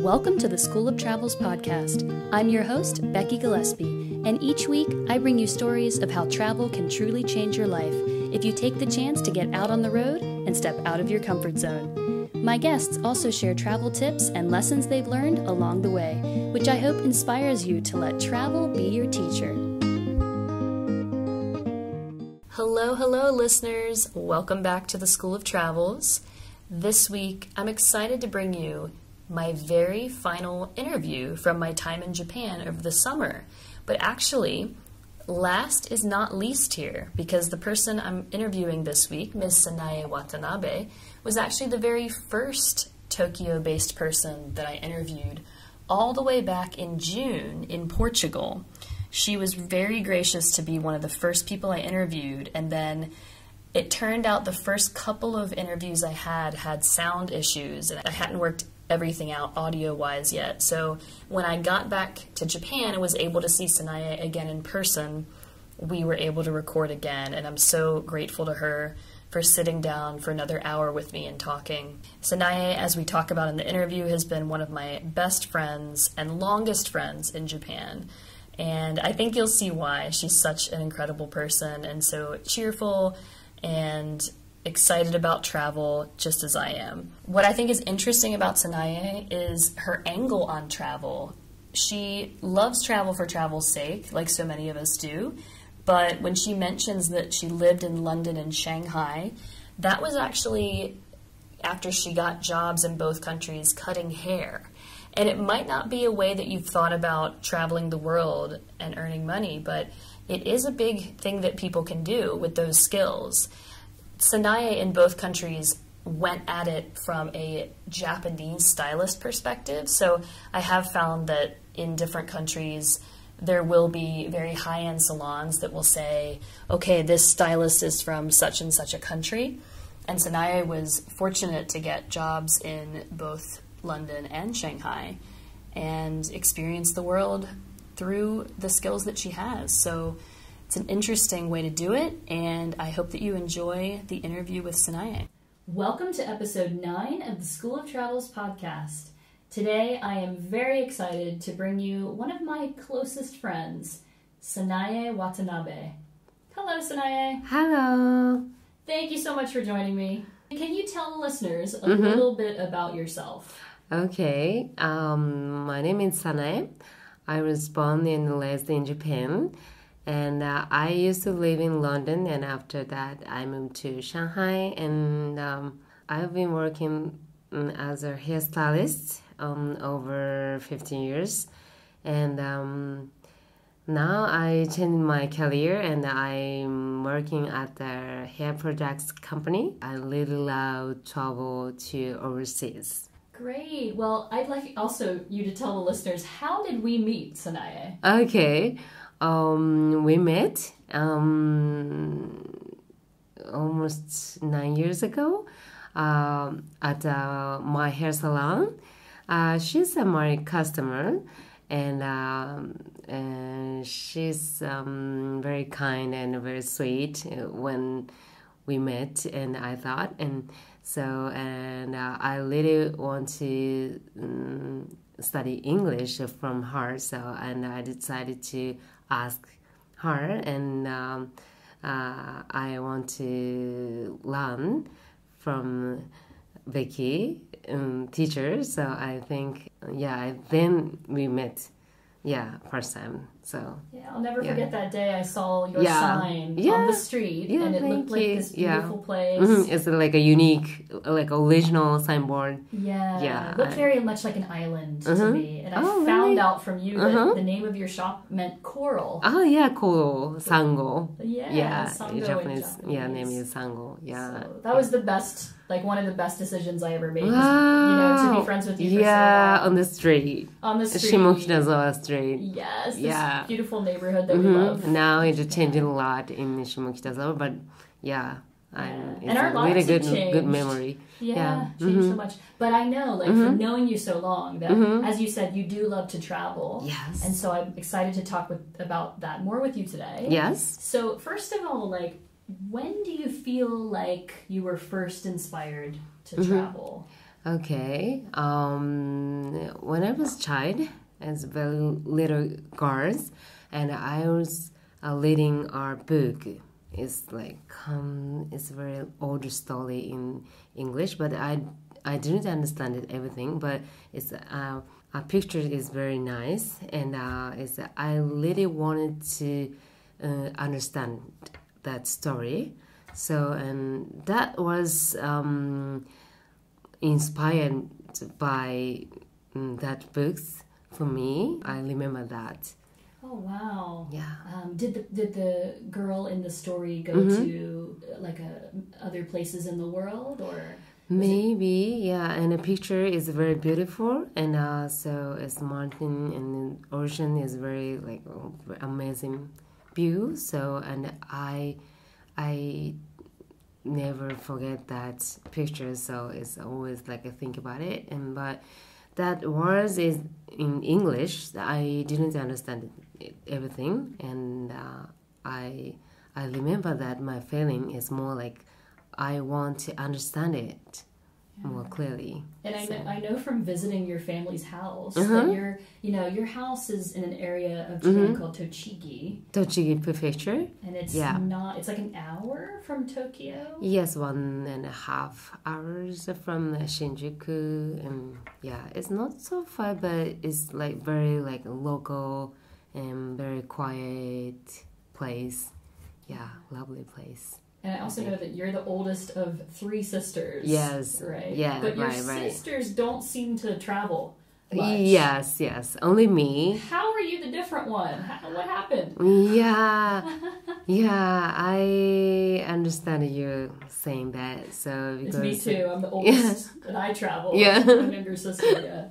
Welcome to the School of Travels podcast. I'm your host, Becky Gillespie, and each week I bring you stories of how travel can truly change your life if you take the chance to get out on the road and step out of your comfort zone. My guests also share travel tips and lessons they've learned along the way, which I hope inspires you to let travel be your teacher. Hello, listeners. Welcome back to the School of Travels. This week, I'm excited to bring you my very final interview from my time in Japan over the summer. But actually, last is not least here, because the person I'm interviewing this week, Ms. Sanae Watanabe, was actually the very first Tokyo-based person that I interviewed all the way back in June in Portugal. She was very gracious to be one of the first people I interviewed, and then it turned out the first couple of interviews I had sound issues, and I hadn't worked everything out audio-wise yet. So when I got back to Japan and was able to see Sanae again in person, we were able to record again, and I'm so grateful to her for sitting down for another hour with me and talking. Sanae, as we talk about in the interview, has been one of my best friends and longest friends in Japan. And I think you'll see why. She's such an incredible person and so cheerful and excited about travel, just as I am. What I think is interesting about Sanae is her angle on travel. She loves travel for travel's sake, like so many of us do, but when she mentions that she lived in London and Shanghai, that was actually after she got jobs in both countries cutting hair. And it might not be a way that you've thought about traveling the world and earning money, but it is a big thing that people can do with those skills. Sanae in both countries went at it from a Japanese stylist perspective, so I have found that in different countries there will be very high-end salons that will say, okay, this stylist is from such and such a country, and Sanae was fortunate to get jobs in both London and Shanghai and experience the world through the skills that she has. So it's an interesting way to do it, and I hope that you enjoy the interview with Sanae. Welcome to episode 9 of the School of Travels podcast. Today I am very excited to bring you one of my closest friends, Sanae Watanabe. Hello, Sanae. Hello. Thank you so much for joining me. Can you tell the listeners a little bit about yourself? Okay, my name is Sanae. I was born and raised in Japan, and I used to live in London, and after that I moved to Shanghai, and I've been working as a hairstylist over 15 years, and now I changed my career and I'm working at the hair products company. I really love travel to overseas. Great. Well, I'd like also you to tell the listeners, how did we meet, Sanae? Okay. We met almost 9 years ago at my hair salon. She's my customer, and she's very kind and very sweet when we met, and I thought, and I really want to study English from her, and I decided to ask her, and I want to learn from Becky, teacher, so I think, then we met, first time, so. Yeah, I'll never forget that day I saw your sign on the street, and it looked like this beautiful place. It's like a unique, like original signboard. It looked very much like an island to me, and I found out from you that the name of your shop meant coral. Oh yeah, coral, sango. Sango Japanese, name is sango. So that was the best, like one of the best decisions I ever made. To be friends with you for so long. On the street. Shimokitazawa Street. Yes, this beautiful neighborhood that we love. Now it's changing a lot in Shimokitazawa, but and our lives have changed. Good memory. Changed so much. But I know, from knowing you so long, that as you said, you do love to travel. Yes. And so I'm excited to talk about that more with you today. Yes. So first of all, when do you feel like you were first inspired to travel? Okay. When I was a child, as very little girls, and I was reading our book. It's like it's a very old story in English, but I didn't understand it everything. But it's a picture is very nice, and it's I really wanted to understand that story. So and that was inspired by that books for me. I remember that. Oh wow! Yeah. Did the girl in the story go to like other places in the world, or maybe yeah? And the picture is very beautiful, and so it's mountain and the ocean is very like amazing view. So and I never forget that picture. So it's always like I think about it, and but that words is in English. I didn't understand everything, and I remember that my feeling is more like I want to understand it more clearly. And I know from visiting your family's house that your house is in an area of Japan called Tochigi Prefecture. And it's like an hour from Tokyo? Yes, 1.5 hours from Shinjuku, and yeah, it's not so far, but it's like very like local and very quiet place. Yeah, lovely place. And I also know that you're the oldest of 3 sisters. Yes. Right? Yeah, but your right. sisters don't seem to travel much. Yes. Only me. How are you the different one? What happened? Yeah, I understand you saying that. So because it's me too. I'm the oldest, and I travel. Yeah. My younger sister, yeah.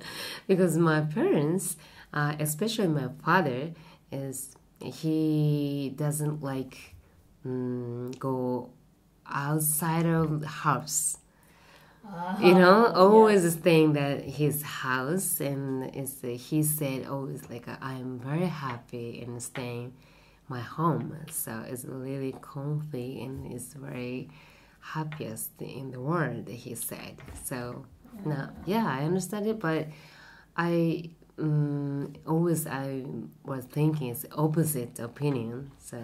Because my parents, especially my father, he doesn't like go outside of the house. Always staying at his house, and he said always like I am very happy in staying my home. So it's really comfy and it's very happiest in the world. He said so. Now, yeah, I understand it, but I always I was thinking it's opposite opinion. So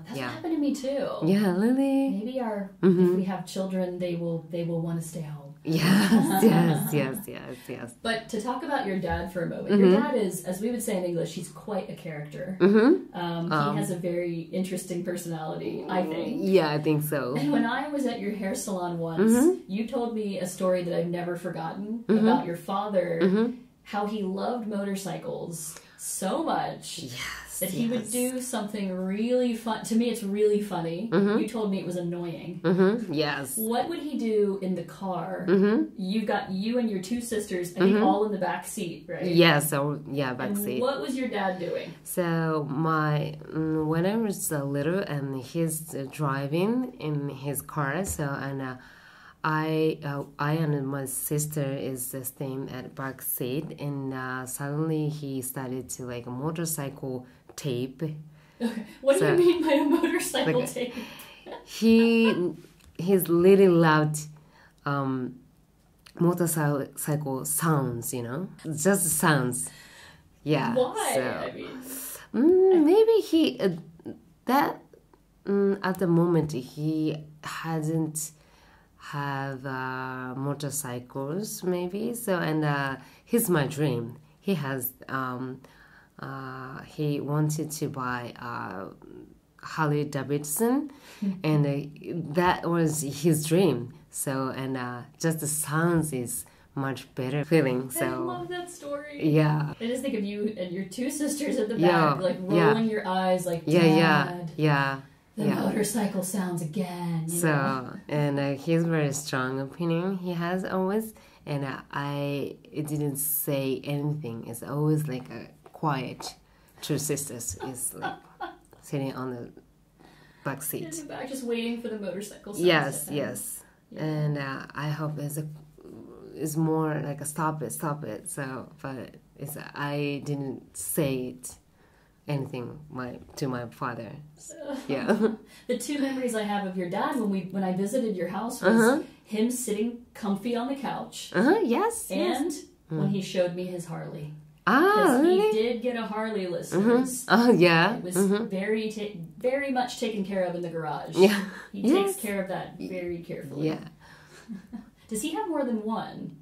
that's what happened to me too. Yeah, really. Maybe if we have children, they will want to stay home. Yes. But to talk about your dad for a moment, your dad is, as we would say in English, he's quite a character. He has a very interesting personality, I think. Yeah, I think so. And when I was at your hair salon once, you told me a story that I've never forgotten about your father, how he loved motorcycles so much. That he would do something really fun. To me, it's really funny. You told me it was annoying. Yes. What would he do in the car? You've got you and your 2 sisters, I think all in the back seat, right? Yes, back seat. What was your dad doing? So when I was little, and he's driving in his car. So and I and my sister is staying at back seat, and suddenly he started to like a motorcycle tape. Okay. What do you mean by a motorcycle tape? He's really loud motorcycle sounds, just sounds. Yeah. Why? So, maybe he at the moment he hasn't have motorcycles maybe. So and he's my dream. He has he wanted to buy Harley Davidson, and that was his dream. So and just the sounds is much better feeling. So I love that story. Yeah. I just think of you and your 2 sisters at the back, like rolling your eyes, like Dad. Yeah. The motorcycle sounds again. So and his very strong opinion he has always, and I didn't say anything. It's always like a quiet. 2 sisters is like sitting on the back seat. In the back, just waiting for the motorcycle sounds. Yes. Yeah. And I hope it's more like a stop it. So, but I didn't say anything to my father. Yeah. The 2 memories I have of your dad when I visited your house was him sitting comfy on the couch. Yes. And when he showed me his Harley. Ah, Because really? he did get a Harley, listeners. Oh, yeah. It was very much taken care of in the garage. Yeah. He takes care of that very carefully. Yeah. Does he have more than one?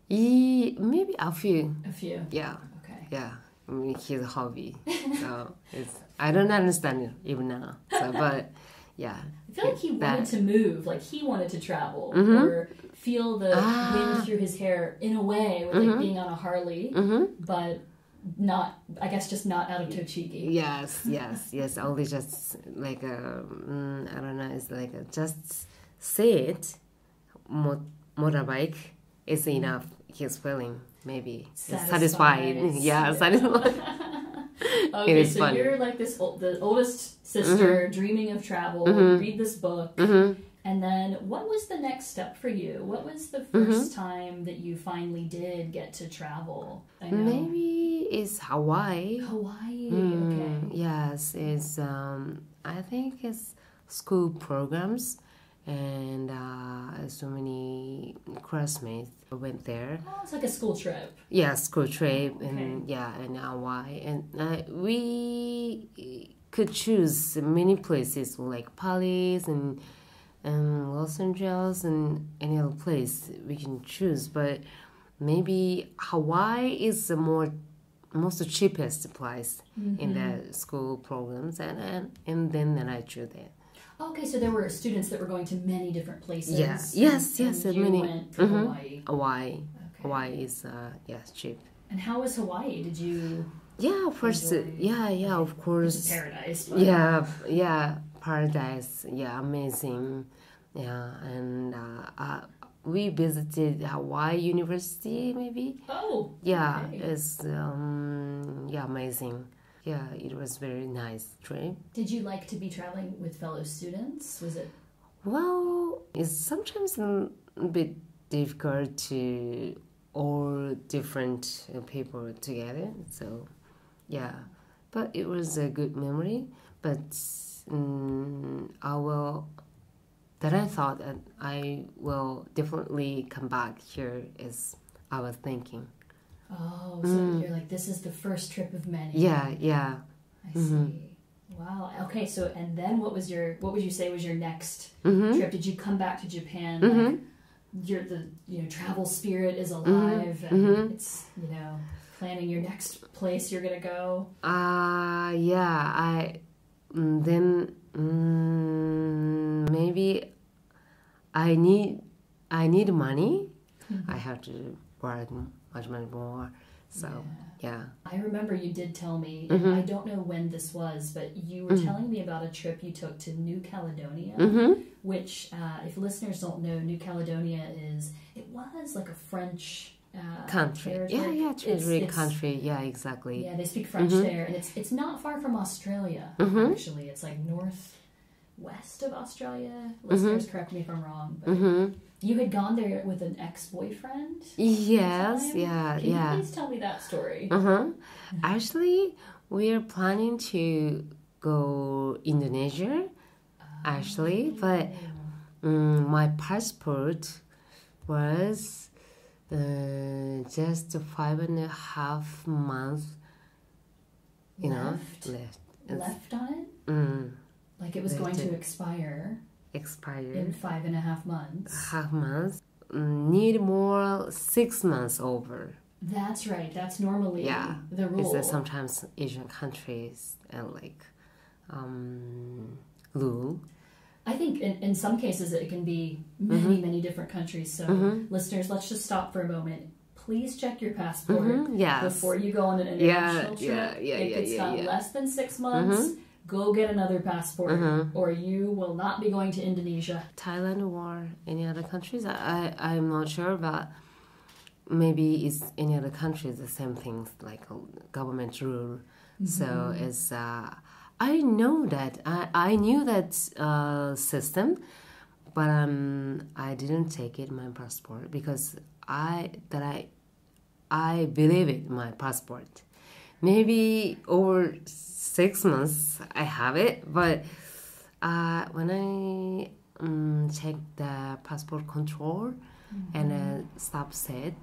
Maybe a few. A few. Yeah. Okay. Yeah. I mean, his hobby. So I don't understand it even now. So, but yeah. I feel like he wanted to move, like he wanted to travel or feel the wind through his hair in a way with like being on a Harley, but not, I guess, just not out of Tochigi. Yes. Only just like I don't know. It's like just sit motorbike is enough. He's feeling maybe satisfied. Yeah, satisfied. Okay, so funny. you're like the oldest sister dreaming of travel. Read this book. And then what was the next step for you? What was the first time that you finally did get to travel? I know. Maybe it's Hawaii. Hawaii, okay. Yes, it's I think it's school programs, and so many classmates went there. Oh, it's like a school trip. Yeah, school trip, Okay. and in Hawaii, and we could choose many places like Paris and Los Angeles and any other place we can choose, but maybe Hawaii is the most cheapest place in the school programs, and then I choose it. Okay, so there were students that were going to many different places. Yes, and you many. went for Hawaii. Hawaii. Okay. Hawaii is cheap. And how was Hawaii? Did you? Yeah, first, enjoy? of It's course. a paradise. But... Yeah, paradise. Yeah, amazing. Yeah, and we visited Hawaii University, maybe. Oh. Yeah, okay. it's amazing. Yeah, it was very nice trip. Did you like to be traveling with fellow students? Was it? Well, it's sometimes a bit difficult to all different people together. So, yeah, but it was a good memory. But I thought that I will definitely come back here is I was thinking. Oh, so you're like, this is the first trip of many. Yeah. I see. Wow. Okay. So, and then what would you say was your next trip? Did you come back to Japan? Like, travel spirit is alive, and it's planning your next place you're gonna go. Maybe I need money. I have to work much more. So yeah. I remember you did tell me, and I don't know when this was, but you were telling me about a trip you took to New Caledonia, which, if listeners don't know, New Caledonia was like a French country. territory. Territory country. Yeah, exactly. Yeah, they speak French there, and it's not far from Australia. Actually, it's like northwest of Australia. Listeners, correct me if I'm wrong, but you had gone there with an ex-boyfriend. Yes, Can you please tell me that story? Actually, we are planning to go Indonesia. Actually, but my passport was just 5.5 months. Left on it. Like it was going to expire. In 5.5 months. Half months. Need more 6 months over. That's right. That's normally the rule. It's sometimes Asian countries and rule. I think in some cases it can be many different countries. So listeners, let's just stop for a moment. Please check your passport before you go on an international trip. If it's got less than 6 months, go get another passport, or you will not be going to Indonesia. Thailand or any other countries? I'm not sure, but maybe it's any other countries the same things like government rule. So it's I knew that system, but I didn't take it in my passport because I believe it in my passport. Maybe over 6 months I have it, but when check the passport control, and stop said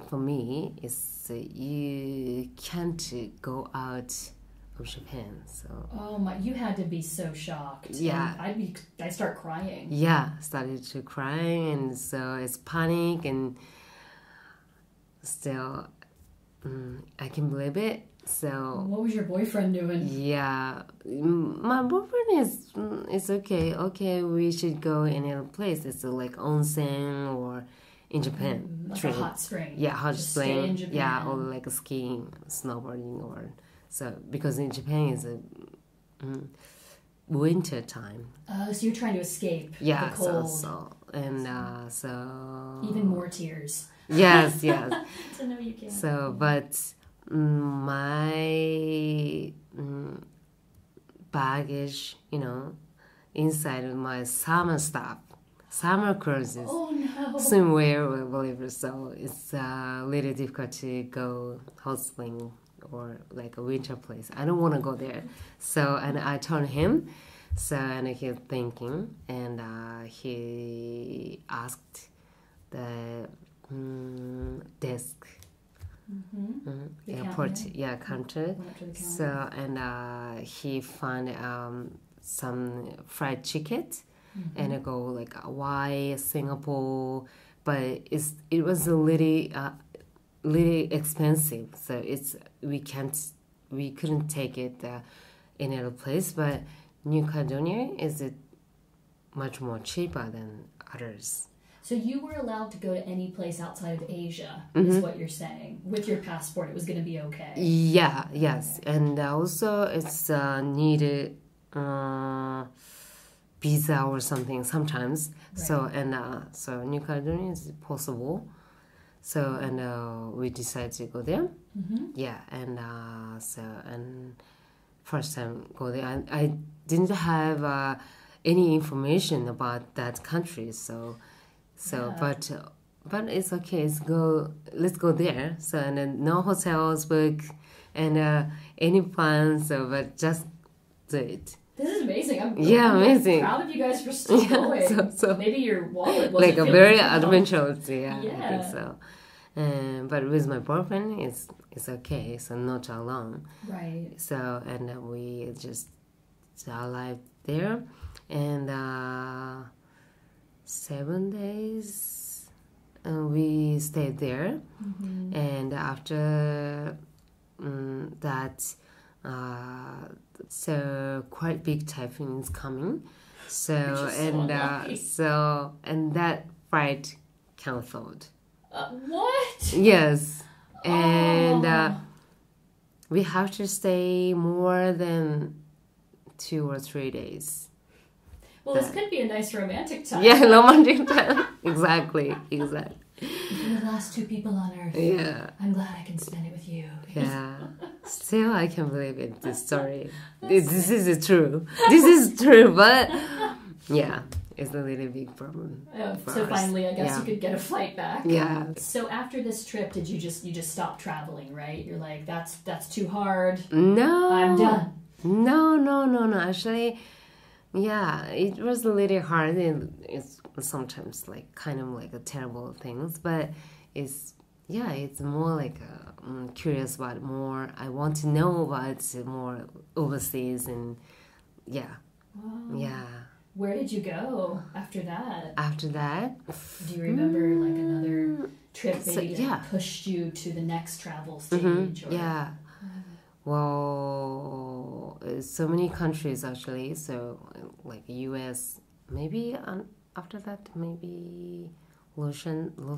for me is you can't go out of Japan. So Oh my! You had to be so shocked. Yeah. And I'd start crying. started to cry, and so it's panic, and still I can believe it. So What was your boyfriend doing? yeah, my boyfriend is okay. Okay, we should go any other place. It's like onsen or in Japan. Like a hot spring. Yeah, hot Just spring. stay in Japan. Yeah, or like skiing, snowboarding, or so because in Japan is a winter time. So you're trying to escape Yeah, the cold. So Even more tears. yes. To know you can't. So, but my baggage, inside of my summer stuff, summer clothes, Oh no! swimwear, whatever. So it's little difficult to go hot spring or like a winter place. I don't want to go there. So, and I told him. So, and he's thinking, and he asked the desk. The Airport, counter? counter. Went up to the counter. So and he found some fried chicken, and I go like Hawaii, Singapore, but it was a little expensive. So we couldn't take it in other place, but New Caledonia is it much more cheaper than others. So you were allowed to go to any place outside of Asia, is what you're saying. With your passport, it was going to be okay. Yeah, yes. And also it's needed visa or something sometimes. Right. So New Caledonia is possible. So, and we decided to go there. Yeah, and first time go there. I didn't have any information about that country, Yeah. but it's okay. Let's go there. So and then no hotels book, and any plans. So but just do it. This is amazing. I'm amazing. proud of you guys for still going. So Maybe your wallet wasn't like a feeling very well. adventurous. Yeah, I Yeah. think so. But with my boyfriend, it's okay. So not alone. Right. So and we just arrived there, and 7 days we stayed there, and after that, so quite big typhoon is coming. So just so unlucky. And that flight cancelled. What? Yes, and Oh. we have to stay more than 2 or 3 days. Well, this could be a nice romantic time. Yeah, romantic time. Exactly. You're the last two people on Earth. Yeah, I'm glad I can spend it with you. yeah. Still, I can't believe it. This story. This is true. This is true, but yeah, it's a really big problem. for So us. finally, I guess Yeah. you could get a flight back. Yeah. So after this trip, did you just stop traveling, right? You're like, that's too hard. No. I'm done. No. Actually, yeah, it was a little hard, and it's sometimes like kind of like a terrible things, but it's more like curious about more. I want to know about more overseas, and yeah, Wow. yeah. Where did you go after that? After that, Do you remember like another trip So, maybe that yeah. pushed you to the next travel stage? Or... yeah. Well, so many countries actually. So like U.S. maybe after that maybe Los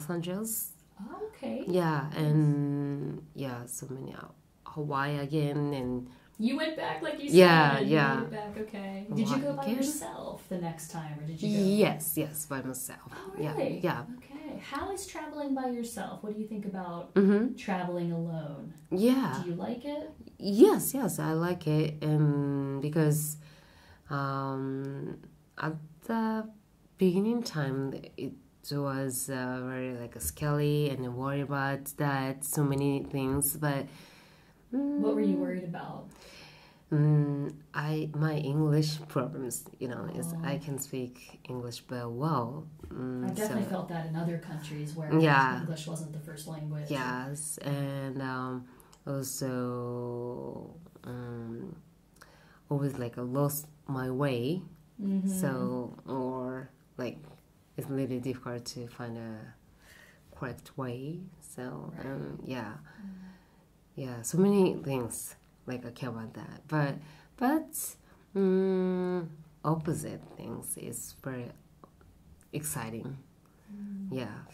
Angeles. Oh, okay. Yeah, and yeah, so many Hawaii again, and You went back like you said. Yeah, You yeah. went back, okay. Did you go by Again? yourself the next time, or did you go? yes, by myself. Oh, really? Yeah. Okay. How is traveling by yourself? What do you think about Mm-hmm. traveling alone? Yeah. Do you like it? Yes, I like it, because at the beginning time it was very like scary and worried about that so many things, but What were you worried about? My English problems, is I can speak English very well. I've definitely felt that in other countries where English wasn't the first language. Yes, and also always like lost my way. So or like it's really difficult to find a correct way. So so many things like I care about that, but opposite things is very exciting.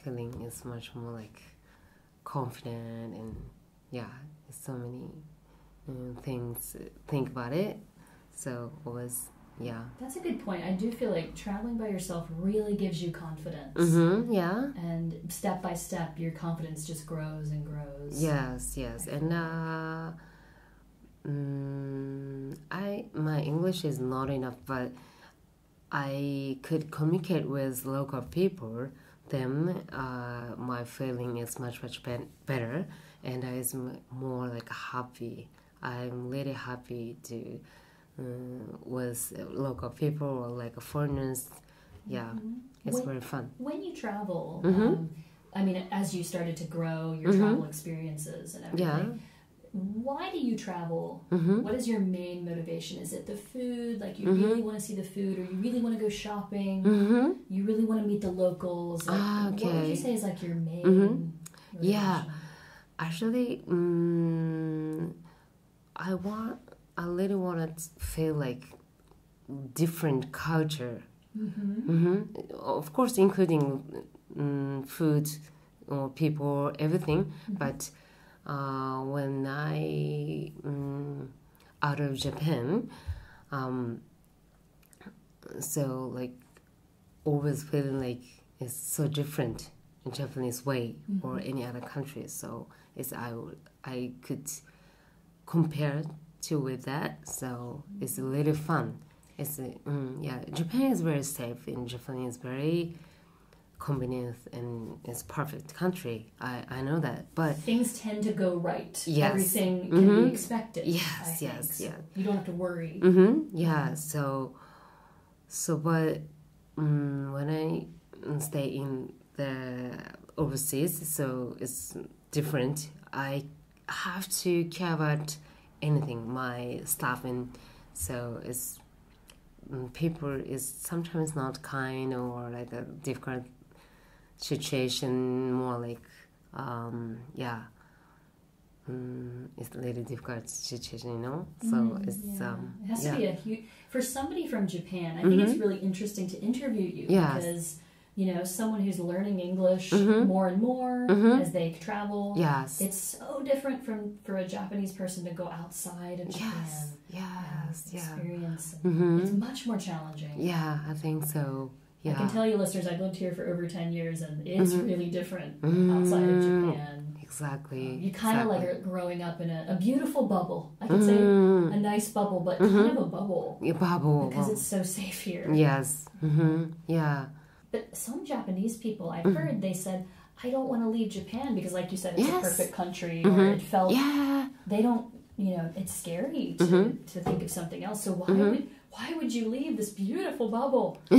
Feeling is much more like confident, and there's so many things to think about it. So always That's a good point. I do feel like traveling by yourself really gives you confidence. And step by step, your confidence just grows and grows. Yes, and my English is not enough, but I could communicate with local people. Then my feeling is much better, and I is more like happy. I'm really happy to with local people or like foreigners. It's very fun. When you travel, I mean, as you started to grow your travel experiences and everything, why do you travel? What is your main motivation? Is it the food? Like you really want to see the food, or you really want to go shopping? You really want to meet the locals? Like, what would you say is like your main motivation? Actually, I really want to feel like different culture. Of course, including food or people, everything. But when I out of Japan, so like always feeling like it's so different in Japanese way or any other country. So I could compare to with that. So it's really fun. It's Japan is very safe, and Japan is very convenient, and it's perfect country. I know that, but things tend to go right. Yes. Everything can be expected. Yes. You don't have to worry. So but when I stay in the overseas, so it's different. I have to care about anything, my stuff, and so it's people is sometimes not kind, or like a difficult situation, more like it's a really difficult situation, so it's it has to be a huge, for somebody from Japan. I think it's really interesting to interview you because someone who's learning English more and more as they travel. It's so different for a Japanese person to go outside of Japan. Experience. It's much more challenging. I think so. I can tell you, listeners, I've lived here for over 10 years, and it's really different outside of Japan. Exactly. You kind of like are growing up in a beautiful bubble. I could say a nice bubble, but kind of a bubble. Because it's so safe here. Yes. But some Japanese people, I've heard, they said, I don't want to leave Japan because, like you said, it's a perfect country, or it felt, they don't, it's scary to think of something else. So why would you leave this beautiful bubble? Why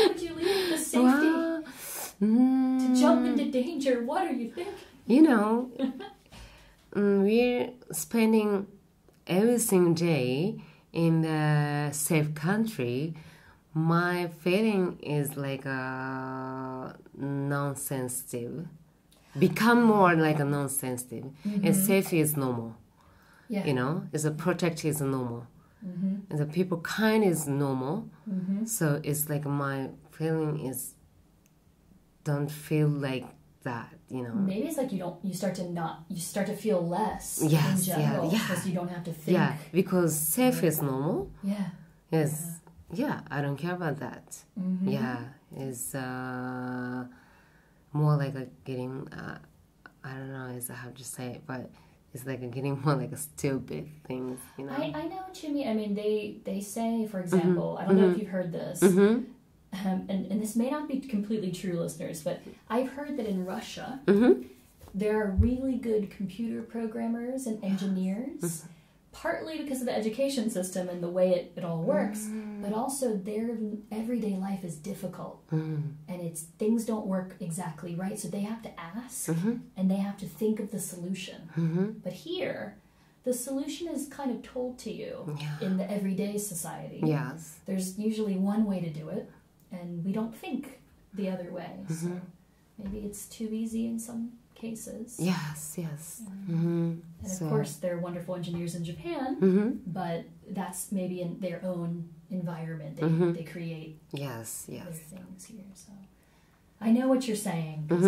would you leave the safety to jump into danger? What are you thinking? We're spending every single day in the safe country. My feeling is like a non-sensitive. Become more like a non-sensitive. And safe is normal. It's a protect is normal. And the people kind is normal. So it's like my feeling is don't feel like that, Maybe it's like you start to feel less in general because you don't have to think. Because safe is normal. I don't care about that. It's more like a getting, I don't know how to say it, but it's like a getting more like a stupid things, I know what you mean. I mean, they say, for example, I don't know if you've heard this, and this may not be completely true, listeners, but I've heard that in Russia, there are really good computer programmers and engineers partly because of the education system and the way it all works, but also their everyday life is difficult, and things don't work exactly right, so they have to ask, and they have to think of the solution. But here, the solution is kind of told to you in the everyday society. Yes. There's usually one way to do it, and we don't think the other way. So maybe it's too easy in some cases. Yes, yes. And of course, they're wonderful engineers in Japan, but that's maybe in their own environment. They create their things here. So I know what you're saying, because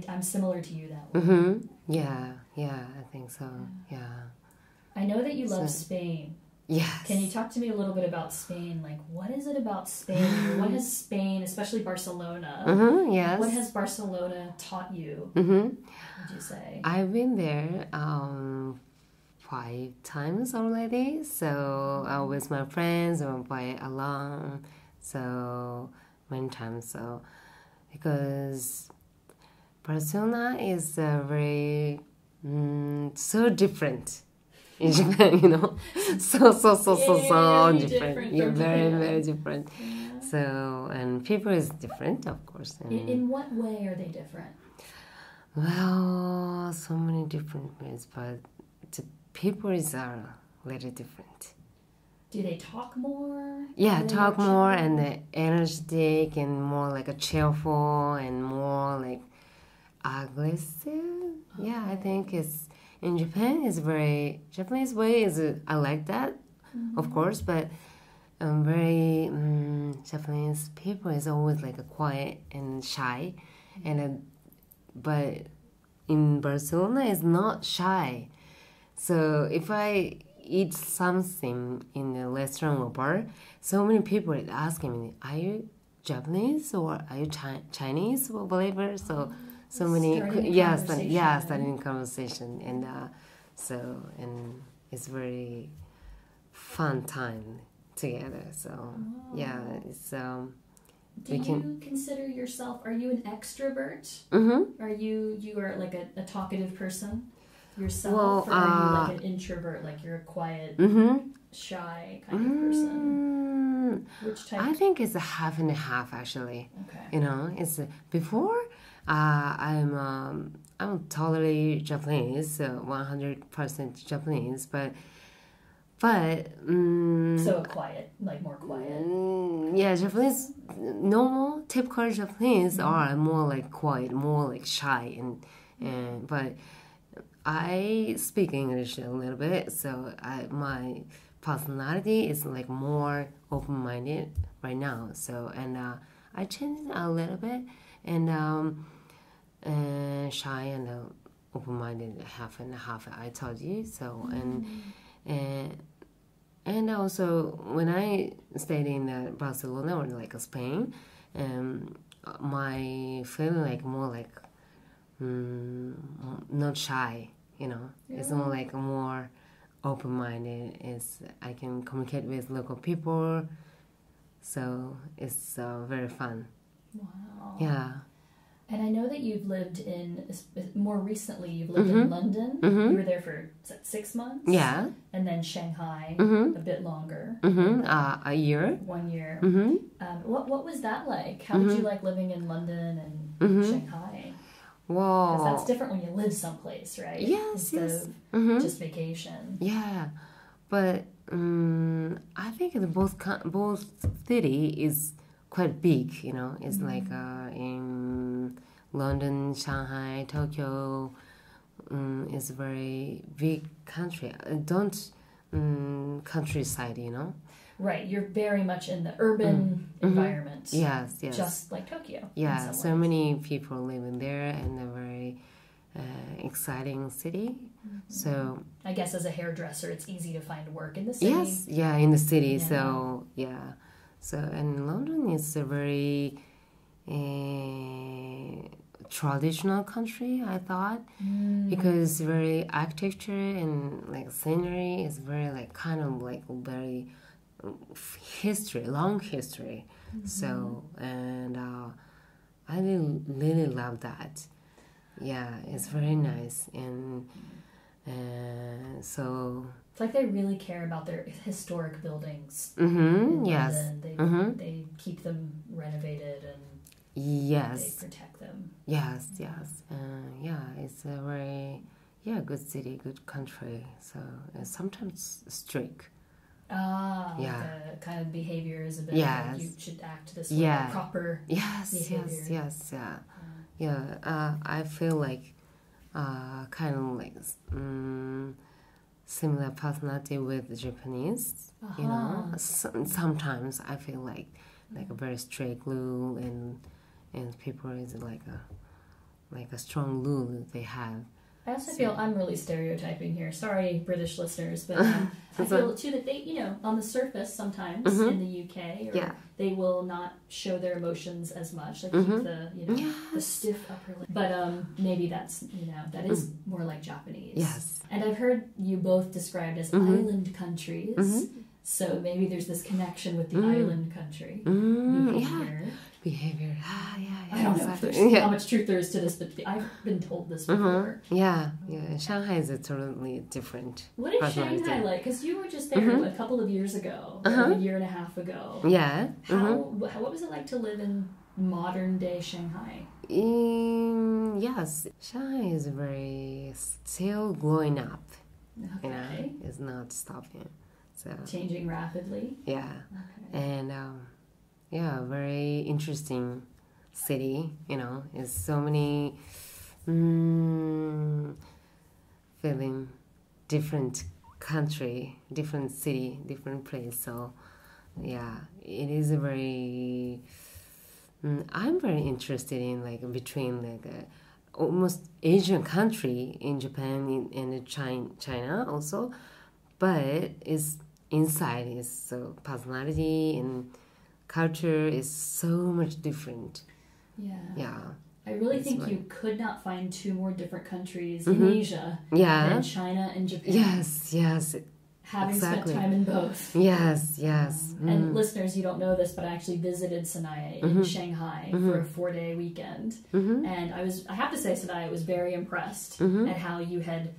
I'm similar to you that way. Yeah, I think so. Yeah. I know that you love Spain. Yes. Can you talk to me a little bit about Spain? Like, what is it about Spain? What has Spain, especially Barcelona, yes. what has Barcelona taught you, would you say? I've been there 5 times already. So with my friends or by alone. So many times. So because Barcelona is very so different in Japan, you know, so different. Yeah, very different. Yeah. So, and people is different, of course. And In what way are they different? well, so many different ways, but the people is a little different. Do they talk more? Yeah, Are they talk more chill? and energetic and more like a cheerful and more like aggressive. Yeah, I think it's in Japan is very Japanese way is I like that, of course, but very Japanese people is always like a quiet and shy, and but in Barcelona is not shy. So if I eat something in a restaurant or bar, so many people are asking me, "Are you Japanese or are you Chinese or whatever?" So many, starting conversation, and and it's very fun time together. So it's Do you consider yourself? Are you an extrovert? Are you are like a talkative person yourself, Well, or are you like an introvert? Like you're a quiet, shy kind of person? Which type? I think it's a half and a half actually. Okay. You know, it's before I'm totally Japanese, 100% Japanese, but So quiet, like more quiet. yeah, Japanese normal typical Japanese are more like quiet, more like shy, and but I speak English a little bit, so my personality is like more open-minded right now. So and I changed a little bit, and shy and open-minded, half and half. I told you so, and also when I stayed in Barcelona or like Spain, my feeling like more like not shy, you know. It's more like more open-minded. I can communicate with local people, so it's very fun. Wow. Yeah. And I know that you've lived more recently, you've lived in London. You were there for 6 months? Yeah. And then Shanghai, a bit longer. A year. 1 year. What was that like? How did you like living in London and Shanghai? Wow. Because that's different when you live someplace, right? Yes, Instead of just vacation. Yeah. But I think both city is quite big, you know. It's like in London, Shanghai, Tokyo. It's a very big country. Don't countryside, you know. Right, you're very much in the urban environment. Yes. Just like Tokyo. Yeah, so many people living there, and a very exciting city. So I guess as a hairdresser, it's easy to find work in the city. yes, yeah, in the city. So yeah. So, and London is a very traditional country, I thought, because very architecture and like scenery is very like kind of like very long history. So, and I really love that. Yeah, it's very nice, and And so It's like they really care about their historic buildings. yes. They keep them renovated and Yes. they protect them. Yes. Yeah, it's a very good city, good country. So sometimes strict. Like the kind of behavior is a bit Yes. like you should act this way, proper behavior. Yes. I feel like kind of like similar personality with the Japanese. You know, sometimes I feel like a very strict rule and people is like a strong rule they have. I also feel I'm really stereotyping here. Sorry, British listeners, but I feel too that they, you know, on the surface sometimes in the UK, they will not show their emotions as much, like keep the, you know, the stiff upper lip. But maybe that's, you know, that is more like Japanese. Yes. And I've heard you both described as island countries. So maybe there's this connection with the island country behavior. I don't know how much truth there is to this, but I've been told this before. Yeah. Shanghai is a totally different. What is Shanghai like? Because you were just there a couple of years ago, or a year and a half ago. Yeah. What was it like to live in modern day Shanghai? Yes, Shanghai is very still growing up. Okay. You know, it's not stopping. So changing rapidly. Yeah. Okay. And very interesting city. You know, it's so many feeling different country, different city, different place. So yeah, it is a very. I'm very interested in like between like almost Asian country in Japan and China also, but it's inside is so personality and culture is so much different. Yeah. I really think you could not find two more different countries in Asia than China and Japan. Yes. Having spent time in both. Yes. And listeners, you don't know this, but I actually visited Sanae in Shanghai for a 4-day weekend. And I have to say, Sanae, I was very impressed at how you had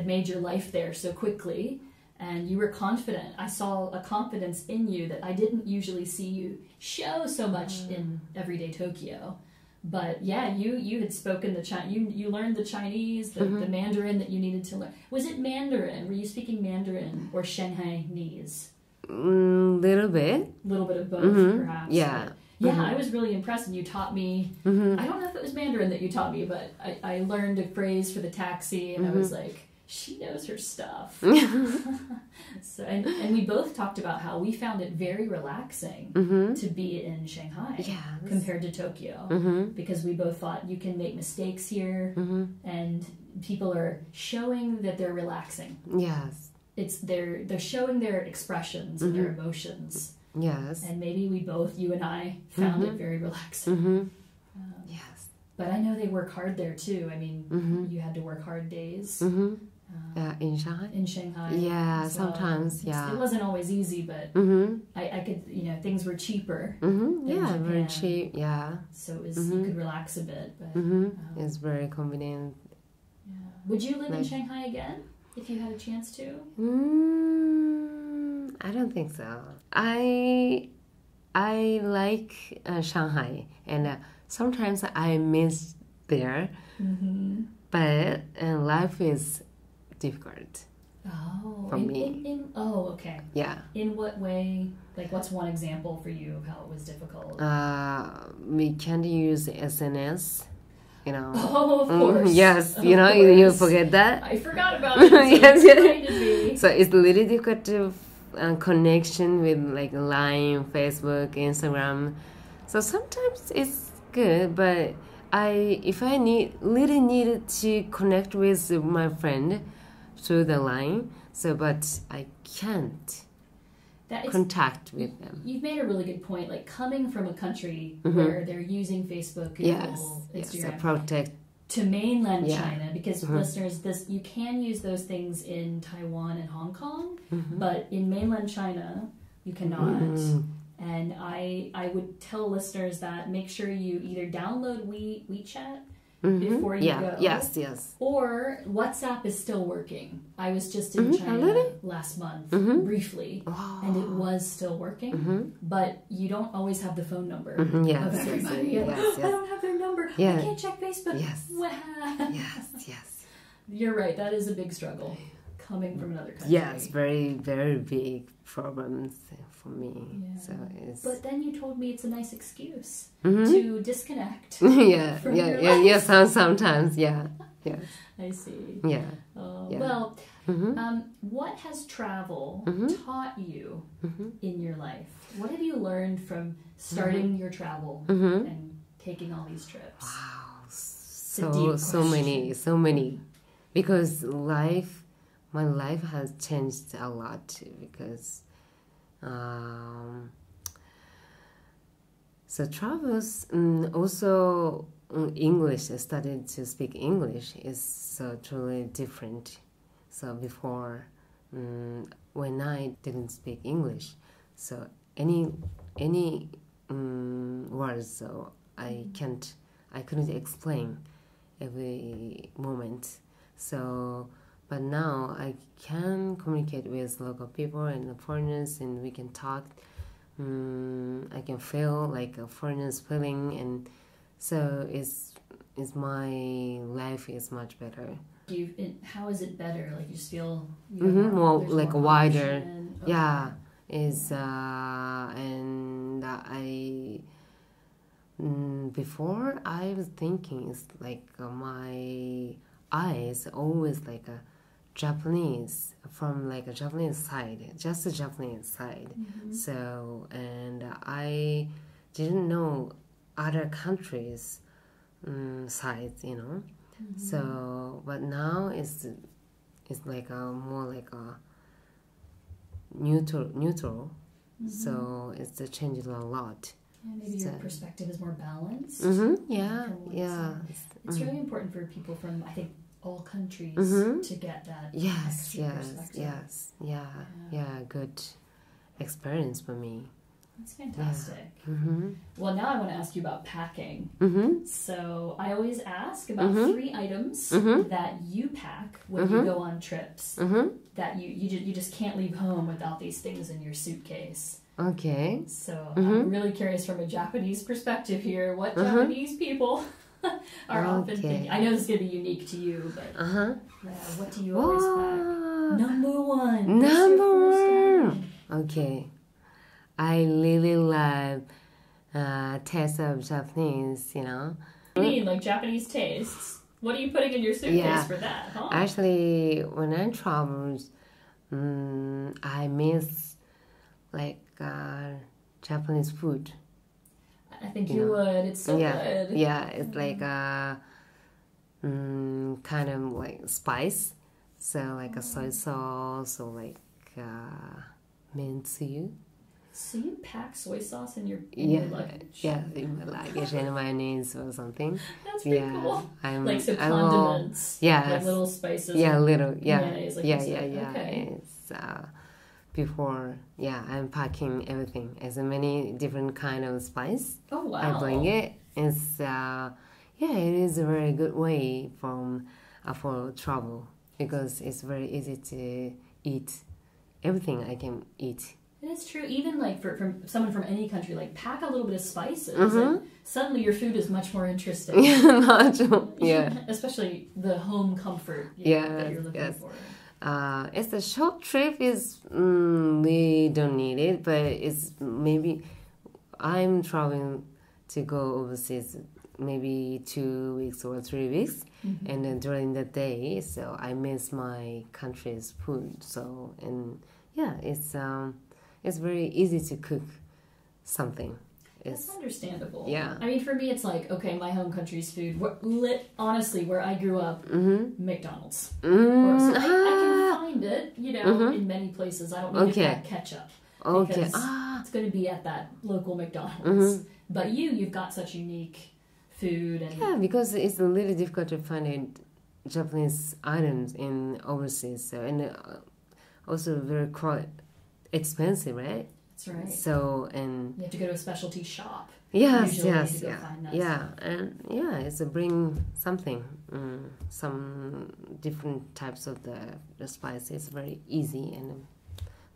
made your life there so quickly. And you were confident. I saw a confidence in you that I didn't usually see you show so much in everyday Tokyo. But yeah, you had spoken you learned the Chinese, the Mandarin that you needed to learn. Was it Mandarin? Were you speaking Mandarin or Shanghainese? Little bit. Little bit of both, perhaps. Yeah. But I was really impressed, and you taught me. I don't know if it was Mandarin that you taught me, but I learned a phrase for the taxi, and I was like, she knows her stuff. So, and we both talked about how we found it very relaxing to be in Shanghai compared to Tokyo, because we both thought you can make mistakes here, and people are showing that they're relaxing. Yes, they're showing their expressions and their emotions. Yes, and maybe you and I found it very relaxing. Yes, but I know they work hard there too. I mean, you had to work hard days. In Shanghai? In Shanghai. Yeah, well. sometimes, It wasn't always easy, but I could, things were cheaper. Yeah, very cheap, yeah. So it was, you could relax a bit. But, it's very convenient. Yeah. Would you live in Shanghai again if you had a chance to? I don't think so. I like Shanghai, and sometimes I miss there, but life is difficult for me. Okay. Yeah. In what way? Like, what's one example for you of how it was difficult? We can't use SNS, you know. Oh, of course. Yes, of you forget that. I forgot about it. So yes. So it's really difficult to connection with like Line, Facebook, Instagram. So sometimes it's good, but if I needed to connect with my friend through the line, but I can't contact with them. You've made a really good point. Like, coming from a country where they're using Facebook, Google, Instagram, to mainland China, because listeners, you can use those things in Taiwan and Hong Kong, but in mainland China, you cannot. And I would tell listeners that make sure you either download WeChat before you go. Yes. Or WhatsApp is still working. I was just in China last month, briefly, and it was still working, but you don't always have the phone number of everybody. Yes. I don't have their number. I can't check Facebook. Yes. You're right. That is a big struggle coming from another country. Yes, very, very big problems for me. Yeah. So it's... But then you told me it's a nice excuse to disconnect. Sometimes, yes. I see. Yeah. Well, what has travel taught you in your life? What have you learned from starting your travel and taking all these trips? Wow, so many. Because my life has changed a lot because so travels also English. I started to speak English is so truly different. So before when I didn't speak English, so any words, so I couldn't explain every moment. So, but now I can communicate with local people and foreigners, and we can talk. I can feel like a foreigner's feeling, and so my life is much better. How is it better? Like you just feel more like a wider, okay. And I. Before I was thinking it's like my eyes always like a Japanese from like a Japanese side, just a Japanese side. So and I didn't know other countries sides, So but now it's like a more like a neutral. So it's changed a lot. Yeah, maybe your perspective is more balanced. It's really important for people from, I think, all countries to get that extra perspective. Good experience for me. That's fantastic. Well, now I want to ask you about packing. So I always ask about 3 items that you pack when you go on trips that you just can't leave home without these things in your suitcase. Okay. So I'm really curious from a Japanese perspective here, what Japanese people are often thinking. I know this is going to be unique to you, but what do you always pack? Number 1. Number 1. Okay. I really love taste of Japanese, What do you mean, like Japanese tastes? What are you putting in your suitcase for that, huh? Actually, when I travel, I miss like Japanese food. I think you would. It's so good. Yeah, it's like kind of like spice. So like a soy sauce or like minced. So you pack soy sauce in your luggage? Yeah, in my luggage and mayonnaise or something. That's pretty cool. Like so condiments. Like little spices. Mayonnaise, like Okay. It's before I'm packing everything as many different kind of spice. Oh wow. I bring it. It's it is a very good way for travel because it's very easy to eat everything I can eat. It is true. Even like from someone from any country, like pack a little bit of spices, and suddenly your food is much more interesting. Especially the home comfort that you're looking for. It's a short trip. We don't need it, but it's maybe I'm traveling to go overseas maybe 2 weeks or 3 weeks, and then during the day, so I miss my country's food. So it's very easy to cook something. That's understandable. Yeah. I mean, for me, it's like, okay, my home country's food. Honestly, where I grew up, McDonald's. I can find it, in many places. I don't need to pack ketchup. Okay. Because it's going to be at that local McDonald's. But you've got such unique food. And because it's a little difficult to find Japanese items in overseas. So, and also very quite expensive, right? That's right. So, and you have to go to a specialty shop. yes, Usually yes, to go yeah, find that yeah, stuff. and yeah, it's a bring something, some different types of the spices. Very easy and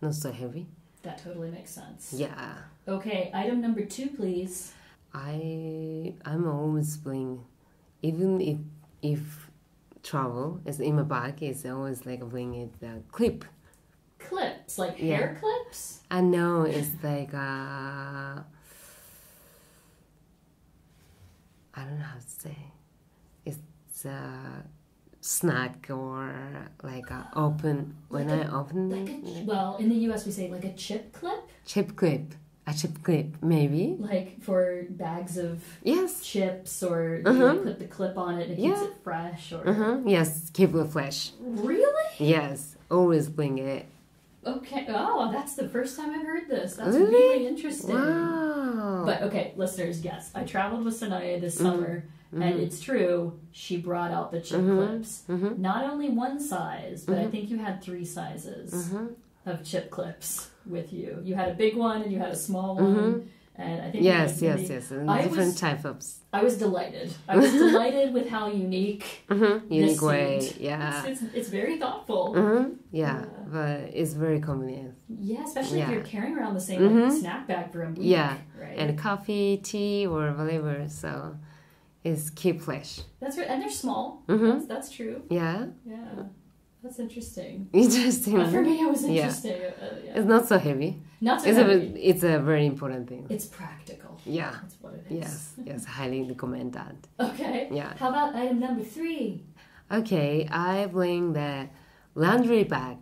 not so heavy. That totally makes sense. Yeah. Okay, item number 2, please. I'm always bring, even if travel is in my bag, it's always like bring it the clip. Clips, like hair clips? I know it's like I don't know how to say. It's a snack or like a open when I open Well, in the U.S. we say like a chip clip. Chip clip. A chip clip, maybe. Like for bags of yes chips, or you put the clip on it and it keeps Yeah. it fresh. Or Yes, keep it fresh. Really? Yes, always bring it. Okay. Oh, that's the first time I've heard this. That's Really? really interesting. Wow. But okay, listeners, yes, I traveled with Sanae this summer, and it's true. She brought out the chip clips. Not only one size, but I think you had 3 sizes of chip clips with you. You had a big one and you had a small one, and I think yes, you yes, had yes, I different was- type of I was delighted. I was delighted with how unique. unique this way. suit. Yeah. It's very thoughtful. Yeah, but it's very convenient. Yeah, especially if Yeah. you're carrying around the same like, snack bag for a week. Yeah, Right. and coffee, tea, or whatever. So it's keep fresh. That's right, and they're small. That's true. Yeah, Yeah, that's interesting. interesting. For me, it was Yeah. interesting. Yeah. It's not so heavy. Not so It's heavy. it's a very important thing. It's practical. Yeah. That's what it is. Yes. Yes. Highly recommend that. Okay. Yeah. How about item number 3? Okay, I bring the laundry bag.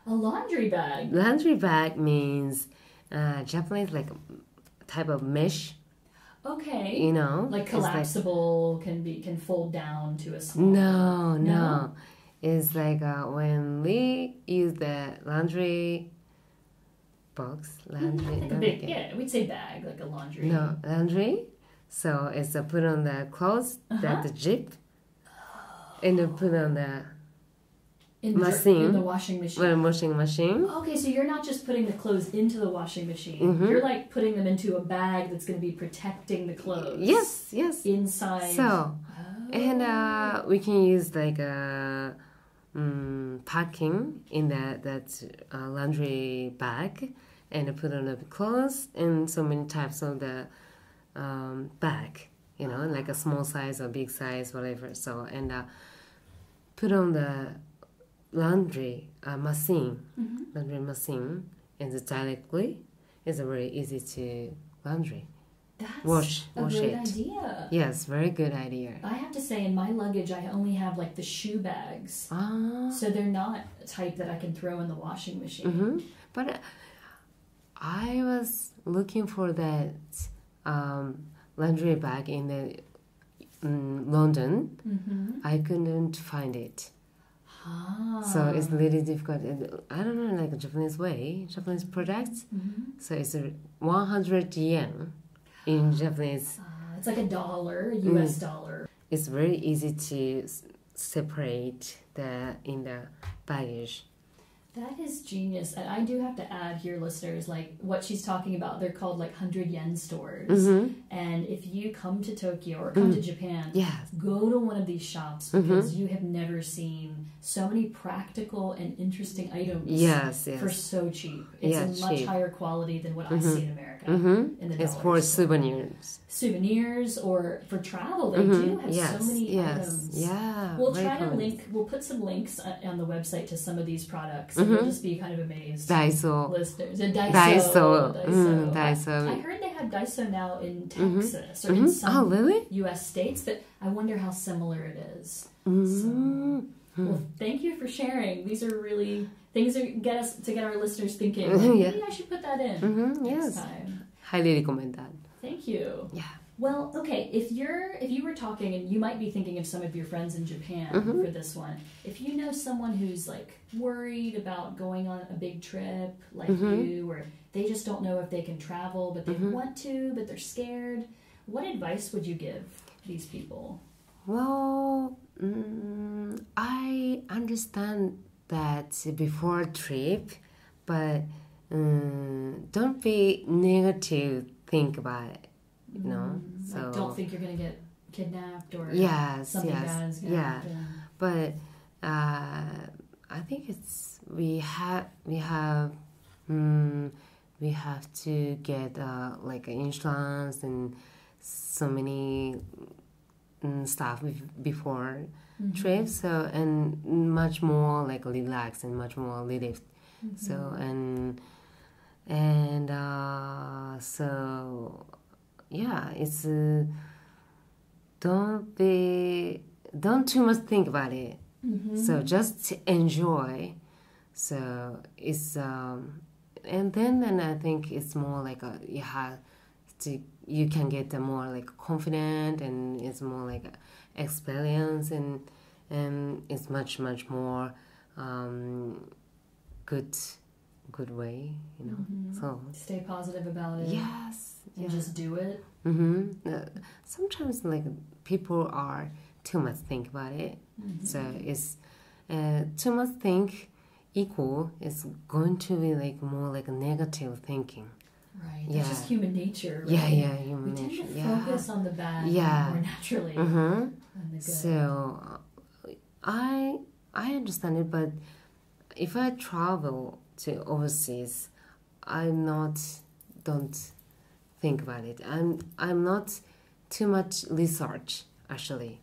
A laundry bag. Laundry bag means Japanese like type of mesh. Okay. You know, Like it's collapsible, can fold down to a small. No, No? no. It's like when we use the laundry box, laundry. Like a big, yeah, we'd say bag, like a laundry. No, laundry. So it's put on the clothes, that the zip, and then put on the in machine. the washing machine. washing machine. Okay, so you're not just putting the clothes into the washing machine. You're like putting them into a bag that's going to be protecting the clothes. Yes, yes. Inside. So, and we can use like packing in that laundry bag, and put on the clothes and so many types of the bag, you know, like a small size or big size, whatever. So, and put on the laundry machine, and directly it's very easy to laundry. That's Wash a great it. idea. Yes, very good idea. I have to say, in my luggage, I only have like the shoe bags. So they're not a type that I can throw in the washing machine. But I was looking for that laundry bag in the London. I couldn't find it. So it's really difficult. I don't know, like a Japanese way, Japanese products. So it's 100 yen in Japanese. It's like $1, US dollar. It's very easy to separate in the baggage. That is genius. And I do have to add here, listeners, like what she's talking about, they're called like 100 yen stores. And if you come to Tokyo or come to Japan, Yes. go to one of these shops because you have never seen so many practical and interesting items Yes, yes. for so cheap. It's Yeah, a much cheap. higher quality than what I see in America. In the It's dollar for store. souvenirs. Souvenirs or for travel. They do have Yes, so many yes, items. yeah. We'll very try to convenient. we'll put some links on the website to some of these products, and you'll just be kind of amazed. Daiso. Listeners. And Daiso. Daiso. Daiso. Daiso. I heard they have Daiso now in Texas or in some Oh, really? U.S. states, but I wonder how similar it is. Well, thank you for sharing. These are really things that get our listeners thinking. Like, maybe I should put that in next Yes. time. Highly recommend that. Thank you. Yeah. Well, okay, if you were talking, and you might be thinking of some of your friends in Japan for this one, if you know someone who's like worried about going on a big trip like you, or they just don't know if they can travel, but they want to, but they're scared, what advice would you give these people? Well, I understand that before trip, but don't be negative. Think about it, you know. So like don't think you're gonna get kidnapped or yes, something yes, bad is gonna yeah. happen. But I think it's we have to get like insurance and so many stuff before trip. So and much more like relaxed and much more relieved. So so yeah, it's don't too much think about it. So just enjoy. So it's and then I think it's more like you can get a more like confident, and it's more like experience, and it's much more good way, you know. So stay positive about it. yes, and just do it. Sometimes like people are too much think about it. So it's too much think equal is going to be like more like a negative thinking. Right. That's just human nature. Right? Yeah, human we nature. tend to focus on the bad more naturally than the good. So I understand it, but if I travel to overseas, don't think about it. I'm not too much research actually.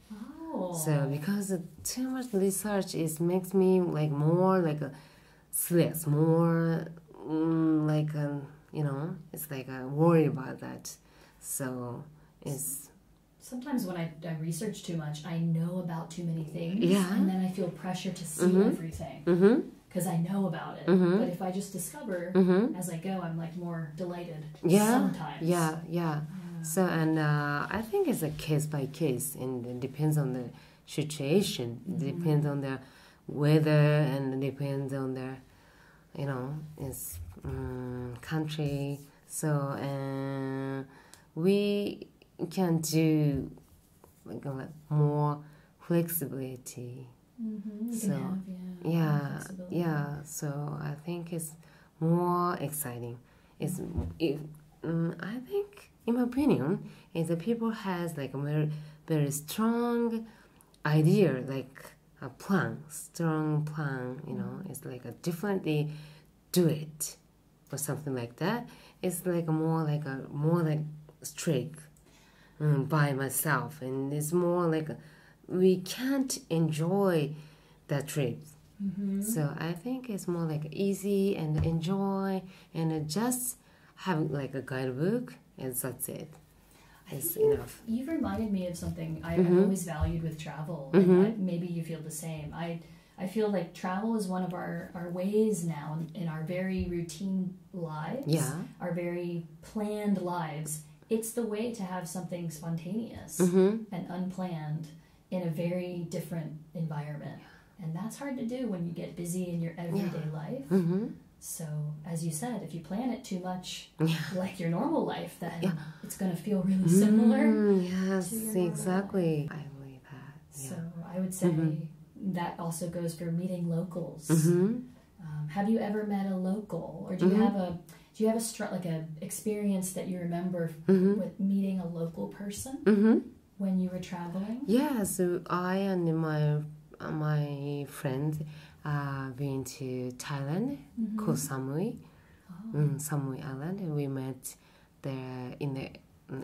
So because too much research makes me like more like a stress, more like you know, it's like I worry about that. So it's sometimes when I research too much, I know about too many things, yeah, and then I feel pressure to see everything because I know about it. But if I just discover as I go, I'm like more delighted. Sometimes. Yeah. So and I think it's a case by case, and it depends on the situation. It depends on the weather, and it depends on the, you know, it's country. So we can do like more flexibility. So yeah. So I think it's more exciting. I think, in my opinion, is that people has like a very strong idea, like a strong plan. You know, it's like a differently do it or something like that. It's like more like strict by myself, and it's more like we can't enjoy that trip. So I think it's more like easy and enjoy, and just have like a guidebook, and that's it. It's enough. You've reminded me of something I've always valued with travel, and maybe you feel the same. I feel like travel is one of our ways now in our very routine lives, our very planned lives. It's the way to have something spontaneous and unplanned in a very different environment. And that's hard to do when you get busy in your everyday life. So, as you said, if you plan it too much, like your normal life, then it's going to feel really similar. Yes, to your exactly. life. I believe that. So, I would say that also goes for meeting locals. Have you ever met a local, or do you have a experience that you remember with meeting a local person when you were traveling? Yeah, so I and my friend been to Thailand, called Samui, Samui Island, and we met there in the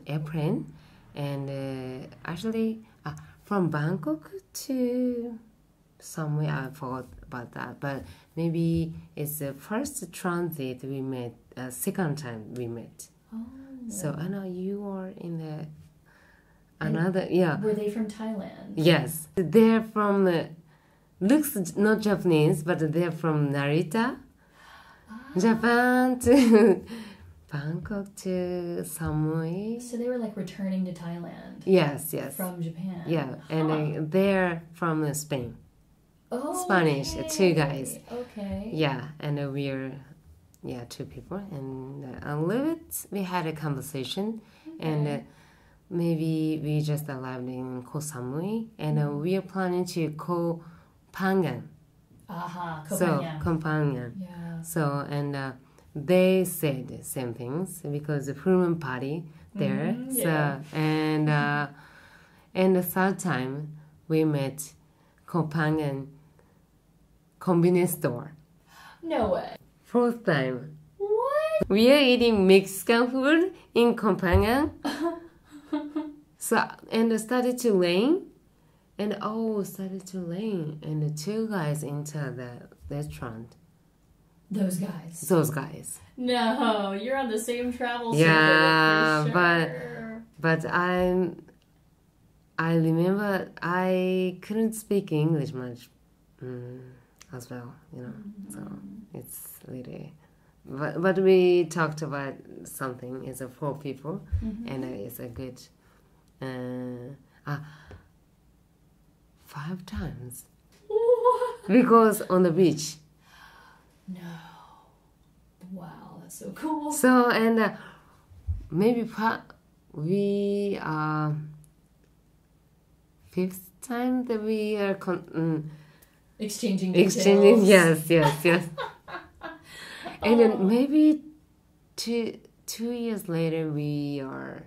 airplane, and actually from Bangkok to Samui, I forgot about that, but maybe it's the first transit we met, second time we met. So I know you are in the another, Were they from Thailand? Yes, they're from looks not Japanese, but they're from Narita, Japan to Bangkok to Samui. So they were like returning to Thailand. Yes. From Japan. Yeah, and they're from Spain. Oh, Spanish, okay. two guys. Okay. Yeah, and we're two people, and a little bit we had a conversation, and maybe we just arrived in Koh Samui, and we are planning to Koh Phangan. Koh So Phangan. Koh Phangan. Yeah. So and they said the same things because the Pullman party there. Yeah. So and the third time we met companion convenience store. No way. Fourth time What? we are eating Mexican food in companion. So and it started to rain. And started to rain, and the two guys enter the restaurant. Those guys. Those guys. No, you're on the same travel circuit. Yeah, for sure. but I remember I couldn't speak English much as well, So it's really. But we talked about something. It's a 4 people, and it's a good. 5 times. What? Because on the beach. No. Wow, that's so cool. So, and maybe we are 5th time that we are Exchanging details. Yes. And then maybe 2 years later we are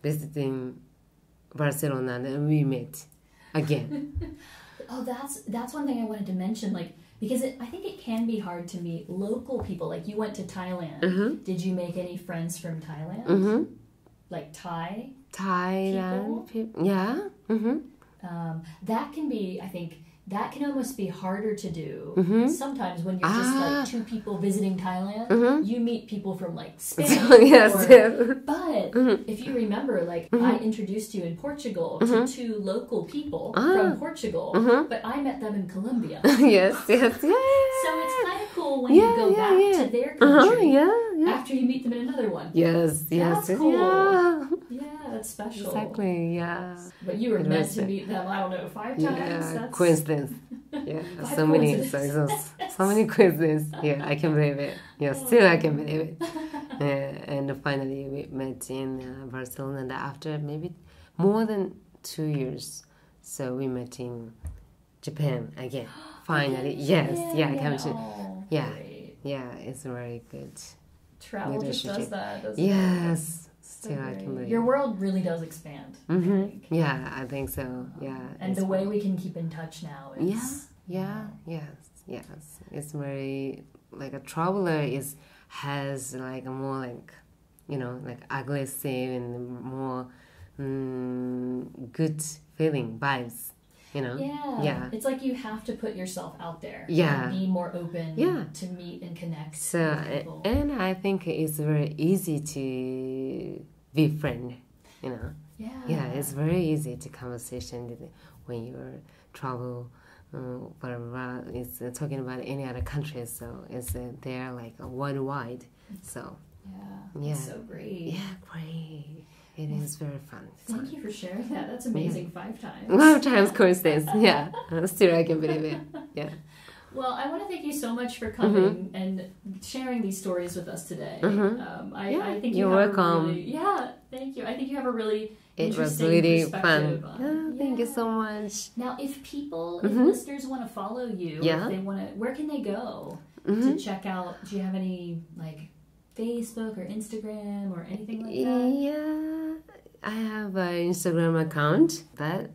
visiting Barcelona and we met again. That's one thing I wanted to mention, because I think it can be hard to meet local people. Like, you went to Thailand. Did you make any friends from Thailand? Like Thailand people? Yeah. That can be, I think, that can almost be harder to do. Sometimes when you're just 2 people visiting Thailand, you meet people from Spain. Yes. But if you remember, I introduced you in Portugal to 2 local people from Portugal, but I met them in Colombia. yes. So it's kind of cool when you go back to their country after you meet them in another one. Yes. That's cool. Yeah, that's special. Exactly, yeah. But you were meant to meet them, 5 times? Yeah, coincidence. Yeah, so many coincidences. Yeah, I can believe it. Yeah, still I can believe it. And finally we met in Barcelona, and after maybe more than 2 years, so we met in Japan again. Finally, yes, I come to. Yeah, it's very good. Travel just does that, doesn't it? Still, I can believe. Your world really does expand. I think. Yeah, I think so. Yeah, and the way we can keep in touch now is yes. It's very a traveler has a more aggressive and more good feeling vibes. Yeah. It's like you have to put yourself out there. Yeah. And be more open to meet and connect So, with people. And I think it's very easy to be friend, Yeah, it's very easy to conversation when you travel, whatever. It's talking about any other countries, so it's they're worldwide. So, That's so great. Yeah, great. It is very fun. Thank you for sharing that. That's amazing. 5 times. 5 times coincidence. Yeah. Still I can believe it. Yeah. Well, I want to thank you so much for coming and sharing these stories with us today. I think you're welcome. Thank you. I think you have a really it was interesting really perspective fun. Thank you so much. Now, if listeners want to follow you, if they want to, where can they go to check out? Do you have any Facebook or Instagram or anything like that? Yeah, I have an Instagram account, but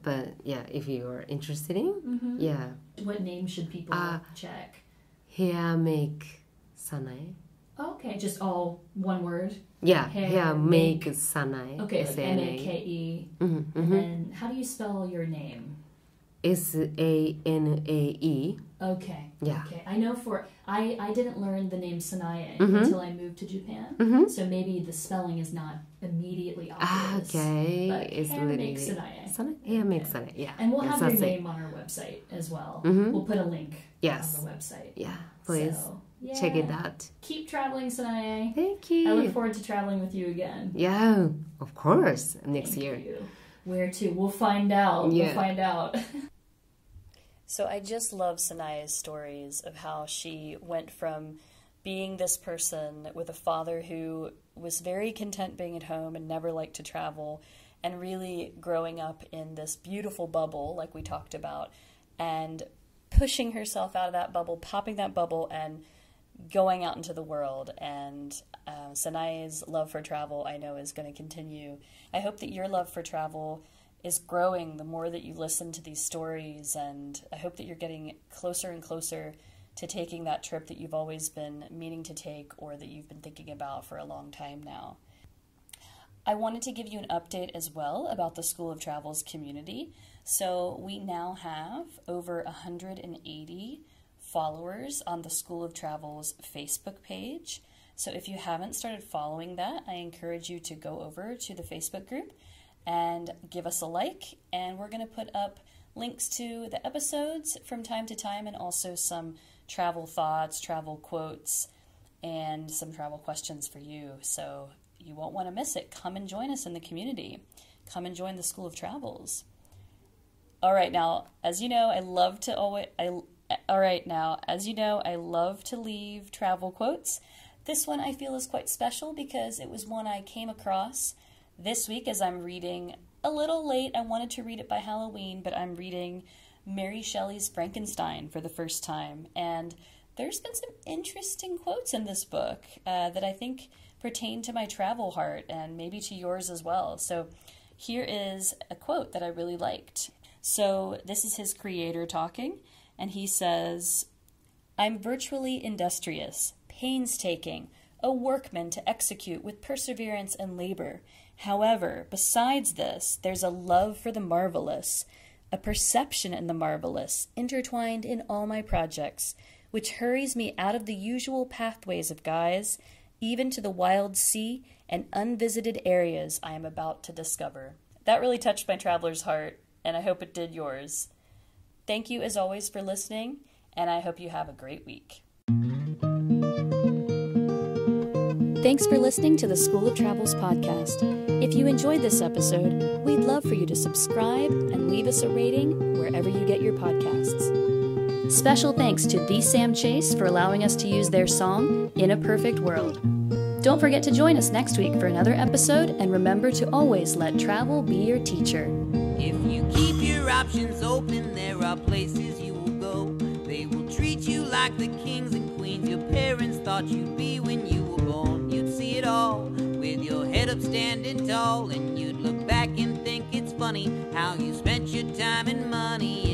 if you are interested in, What name should people check? Hair make Sanae. Okay, just all one word? Yeah, hair make Sanae. Okay, like MAKE. And then how do you spell your name? SANAE. Okay. Yeah. Okay. I know I didn't learn the name Sanae until I moved to Japan. So maybe the spelling is not immediately obvious. Okay. But it's hair make Sanae. Hair make Sanae, yeah. And we'll have your name on our website as well. We'll put a link on the website. Yeah, please. So, check it out. Keep traveling, Sanae. Thank you. I look forward to traveling with you again. Yeah, of course. Next year. You. Where to? We'll find out. Yeah. We'll find out. So I just love Sanae's stories of how she went from being this person with a father who was very content being at home and never liked to travel, and really growing up in this beautiful bubble like we talked about, and pushing herself out of that bubble, popping that bubble, and going out into the world. And Sanae's love for travel, I know, is going to continue. I hope that your love for travel is growing the more that you listen to these stories, and I hope that you're getting closer and closer to taking that trip that you've always been meaning to take or that you've been thinking about for a long time now. I wanted to give you an update as well about the School of Travel's community. So we now have over 180 followers on the School of Travel's Facebook page. So if you haven't started following that, I encourage you to go over to the Facebook group and give us a like. And we're going to put up links to the episodes from time to time, and also some travel thoughts, travel quotes, and some travel questions for you. So you won't want to miss it. Come and join us in the community. Come and join the School of Travels. All right, now, as you know, I love to leave travel quotes. This one I feel is quite special because it was one I came across this week as I'm reading a little late. I wanted to read it by Halloween, but I'm reading Mary Shelley's Frankenstein for the first time. And there's been some interesting quotes in this book that I think pertain to my travel heart and maybe to yours as well. So here is a quote that I really liked. So this is his creator talking, and he says, "I'm virtually industrious, painstaking, a workman to execute with perseverance and labor. However, besides this, there's a love for the marvelous, a perception in the marvelous, intertwined in all my projects, which hurries me out of the usual pathways of guise, even to the wild sea and unvisited areas I am about to discover." That really touched my traveler's heart, and I hope it did yours. Thank you as always for listening, and I hope you have a great week. Thanks for listening to the School of Travels podcast. If you enjoyed this episode, we'd love for you to subscribe and leave us a rating wherever you get your podcasts. Special thanks to The Sam Chase for allowing us to use their song, In a Perfect World. Don't forget to join us next week for another episode, and remember to always let travel be your teacher. If you keep your options open, there are places you will go. They will treat you like the kings and queens your parents thought you'd be when you were born. You'd see it all with your head up standing tall, and you'd look back and think it's funny how you spent your time and money